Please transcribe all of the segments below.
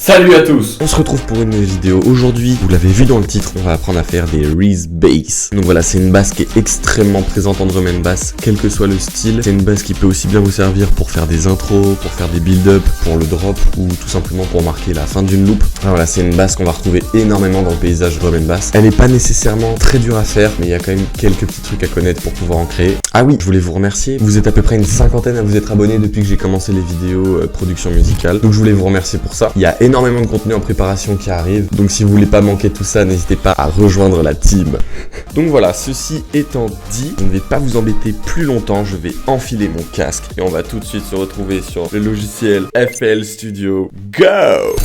Salut à tous! On se retrouve pour une nouvelle vidéo. Aujourd'hui, vous l'avez vu dans le titre, on va apprendre à faire des Reese Bass. Donc voilà, c'est une basse qui est extrêmement présente en drum and bass, quel que soit le style. C'est une basse qui peut aussi bien vous servir pour faire des intros, pour faire des build-up, pour le drop ou tout simplement pour marquer la fin d'une loop. Alors voilà, c'est une basse qu'on va retrouver énormément dans le paysage drum and bass. Elle n'est pas nécessairement très dure à faire, mais il y a quand même quelques petits trucs à connaître pour pouvoir en créer. Ah oui, je voulais vous remercier. Vous êtes à peu près une cinquantaine à vous être abonnés depuis que j'ai commencé les vidéos production musicale. Donc je voulais vous remercier pour ça. Il y a énormément de contenu en préparation qui arrive. Donc si vous voulez pas manquer tout ça, n'hésitez pas à rejoindre la team. Donc voilà, ceci étant dit, je ne vais pas vous embêter plus longtemps. Je vais enfiler mon casque et on va tout de suite se retrouver sur le logiciel FL Studio. Go!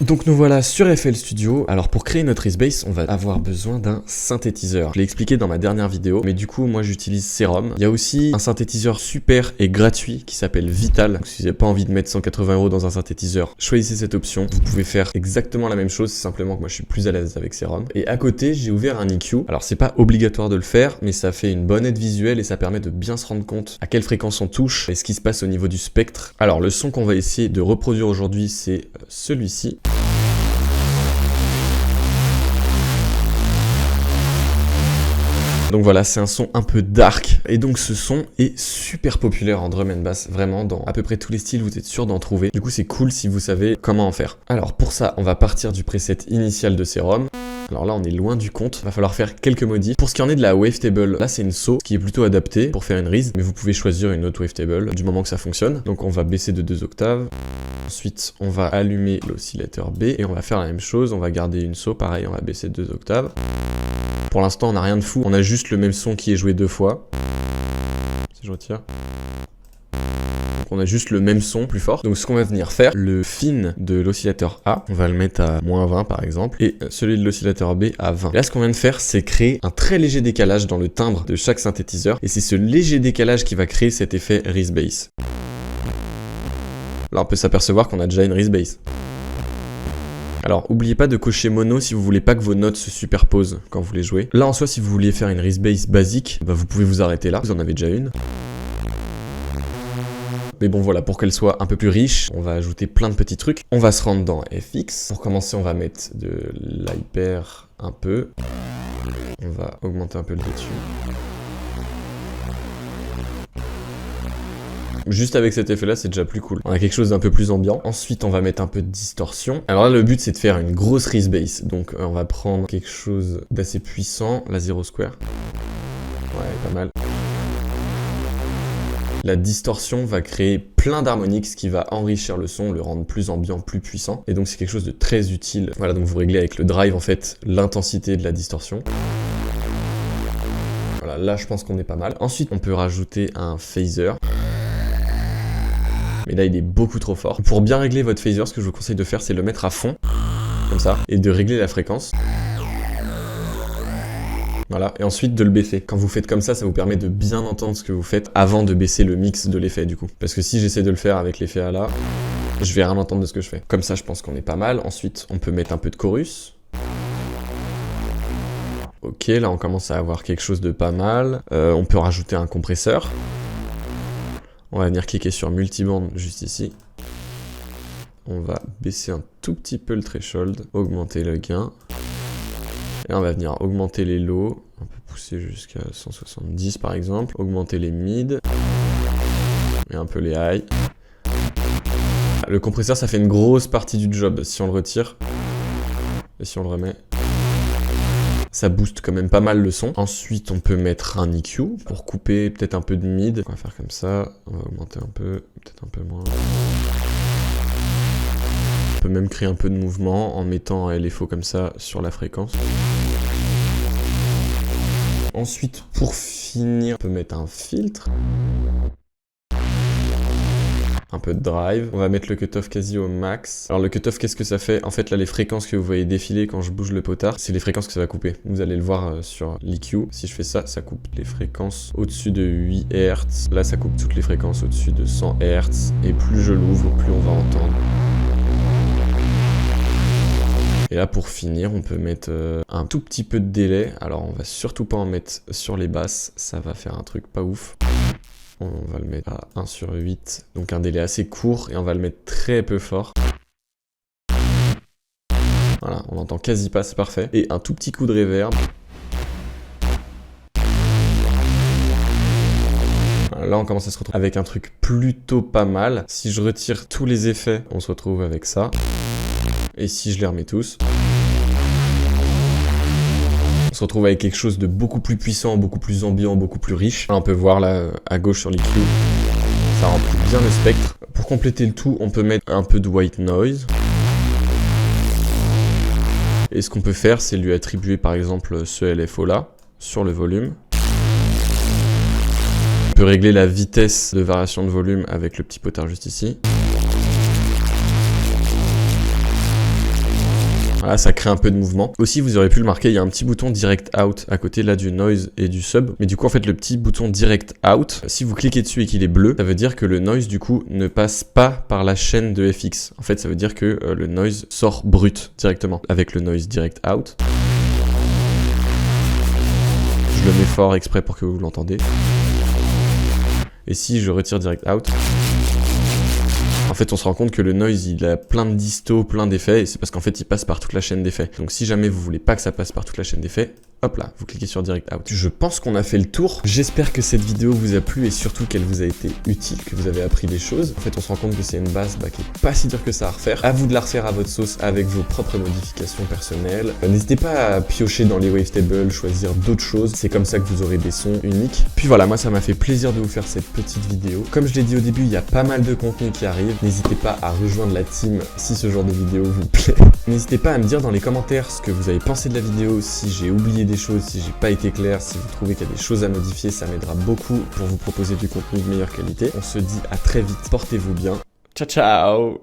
Donc nous voilà sur FL Studio. Alors pour créer notre Reese Bass, on va avoir besoin d'un synthétiseur. Je l'ai expliqué dans ma dernière vidéo, mais du coup moi j'utilise Serum. Il y a aussi un synthétiseur super et gratuit qui s'appelle Vital. Donc, si vous n'avez pas envie de mettre 180 € dans un synthétiseur, choisissez cette option. Vous pouvez faire exactement la même chose, c'est simplement que moi je suis plus à l'aise avec Serum. Et à côté j'ai ouvert un EQ. Alors c'est pas obligatoire de le faire, mais ça fait une bonne aide visuelle et ça permet de bien se rendre compte à quelle fréquence on touche et ce qui se passe au niveau du spectre. Alors le son qu'on va essayer de reproduire aujourd'hui, c'est celui-ci. Donc voilà, c'est un son un peu dark. Et donc ce son est super populaire en drum and bass. Vraiment, dans à peu près tous les styles, vous êtes sûr d'en trouver. Du coup, c'est cool si vous savez comment en faire. Alors pour ça, on va partir du preset initial de Serum. Alors là, on est loin du compte. Va falloir faire quelques modifs. Pour ce qui en est de la wavetable, là, c'est une saw qui est plutôt adaptée pour faire une Reese. Mais vous pouvez choisir une autre wavetable du moment que ça fonctionne. Donc on va baisser de 2 octaves. Ensuite, on va allumer l'oscillateur B et on va faire la même chose. On va garder une saw, pareil, on va baisser de 2 octaves. Pour l'instant, on n'a rien de fou. On a juste le même son qui est joué 2 fois. Si je retire. Donc on a juste le même son plus fort. Donc ce qu'on va venir faire, le fin de l'oscillateur A, on va le mettre à -20 par exemple, et celui de l'oscillateur B à 20. Et là, ce qu'on vient de faire, c'est créer un très léger décalage dans le timbre de chaque synthétiseur. Et c'est ce léger décalage qui va créer cet effet Reese Bass. Là, on peut s'apercevoir qu'on a déjà une Reese Bass. Alors, oubliez pas de cocher mono si vous voulez pas que vos notes se superposent quand vous les jouez. Là, en soi, si vous vouliez faire une Reese Bass basique, bah, vous pouvez vous arrêter là, vous en avez déjà une. Mais bon, voilà, pour qu'elle soit un peu plus riche, on va ajouter plein de petits trucs. On va se rendre dans FX. Pour commencer, on va mettre de l'hyper un peu. On va augmenter un peu le dessus. Juste avec cet effet là, c'est déjà plus cool. On a quelque chose d'un peu plus ambiant. Ensuite, on va mettre un peu de distorsion. Alors là, le but, c'est de faire une grosse Reese Bass. Donc, on va prendre quelque chose d'assez puissant. La Zero Square. Ouais, pas mal. La distorsion va créer plein d'harmoniques, ce qui va enrichir le son, le rendre plus ambiant, plus puissant. Et donc, c'est quelque chose de très utile. Voilà, donc vous réglez avec le drive, en fait, l'intensité de la distorsion. Voilà, là, je pense qu'on est pas mal. Ensuite, on peut rajouter un phaser. Mais là, il est beaucoup trop fort. Pour bien régler votre phaser, ce que je vous conseille de faire, c'est le mettre à fond, comme ça, et de régler la fréquence. Voilà, et ensuite de le baisser. Quand vous faites comme ça vous permet de bien entendre ce que vous faites avant de baisser le mix de l'effet, du coup. Parce que si j'essaie de le faire avec l'effet à là, je vais rien entendre de ce que je fais. Comme ça, je pense qu'on est pas mal. Ensuite, on peut mettre un peu de chorus. Ok, là, on commence à avoir quelque chose de pas mal. On peut rajouter un compresseur. On va venir cliquer sur multiband juste ici. On va baisser un tout petit peu le threshold, augmenter le gain. Et on va venir augmenter les lows, on peut pousser jusqu'à 170 par exemple, augmenter les mid, et un peu les high. Le compresseur, ça fait une grosse partie du job. Si on le retire, et si on le remet, ça booste quand même pas mal le son. Ensuite, on peut mettre un EQ pour couper peut-être un peu de mid. On va faire comme ça, on va augmenter un peu, peut-être un peu moins. On peut même créer un peu de mouvement en mettant un LFO comme ça sur la fréquence. Ensuite, pour finir, on peut mettre un filtre. Un peu de drive. On va mettre le cutoff quasi au max. Alors le cutoff, qu'est-ce que ça fait? En fait, là, les fréquences que vous voyez défiler quand je bouge le potard, c'est les fréquences que ça va couper. Vous allez le voir sur l'EQ. Si je fais ça, ça coupe les fréquences au-dessus de 8 Hz. Là, ça coupe toutes les fréquences au-dessus de 100 Hz. Et plus je l'ouvre, plus on va entendre. Et là, pour finir, on peut mettre un tout petit peu de délai. Alors, on va surtout pas en mettre sur les basses. Ça va faire un truc pas ouf. On va le mettre à 1/8, donc un délai assez court, et on va le mettre très peu fort. Voilà, on entend quasi pas, c'est parfait. Et un tout petit coup de reverb. Là, on commence à se retrouver avec un truc plutôt pas mal. Si je retire tous les effets, on se retrouve avec ça. Et si je les remets tous, on se retrouve avec quelque chose de beaucoup plus puissant, beaucoup plus ambiant, beaucoup plus riche. Là, on peut voir là, à gauche sur l'EQ, ça remplit bien le spectre. Pour compléter le tout, on peut mettre un peu de white noise. Et ce qu'on peut faire, c'est lui attribuer par exemple ce LFO là, sur le volume. On peut régler la vitesse de variation de volume avec le petit potard juste ici. Voilà, ça crée un peu de mouvement. Aussi, vous aurez pu le marquer, il y a un petit bouton Direct Out à côté là du noise et du sub. Mais du coup, en fait, le petit bouton Direct Out, si vous cliquez dessus et qu'il est bleu, ça veut dire que le noise, du coup, ne passe pas par la chaîne de FX. En fait, ça veut dire que le noise sort brut directement avec le noise Direct Out. Je le mets fort exprès pour que vous l'entendez. Et si je retire Direct Out, en fait, on se rend compte que le noise, il a plein de disto, plein d'effets, et c'est parce qu'en fait, il passe par toute la chaîne d'effets. Donc si jamais vous voulez pas que ça passe par toute la chaîne d'effets, hop là, vous cliquez sur Direct Out. Je pense qu'on a fait le tour. J'espère que cette vidéo vous a plu et surtout qu'elle vous a été utile, que vous avez appris des choses. En fait, on se rend compte que c'est une basse qui est pas si dure que ça à refaire. À vous de la refaire à votre sauce avec vos propres modifications personnelles. N'hésitez pas à piocher dans les wavetables, choisir d'autres choses. C'est comme ça que vous aurez des sons uniques. Puis voilà, moi ça m'a fait plaisir de vous faire cette petite vidéo. Comme je l'ai dit au début, il y a pas mal de contenu qui arrive. N'hésitez pas à rejoindre la team si ce genre de vidéo vous plaît. N'hésitez pas à me dire dans les commentaires ce que vous avez pensé de la vidéo, si j'ai oublié des choses, si j'ai pas été clair, si vous trouvez qu'il y a des choses à modifier, ça m'aidera beaucoup pour vous proposer du contenu de meilleure qualité. On se dit à très vite, portez-vous bien. Ciao ciao!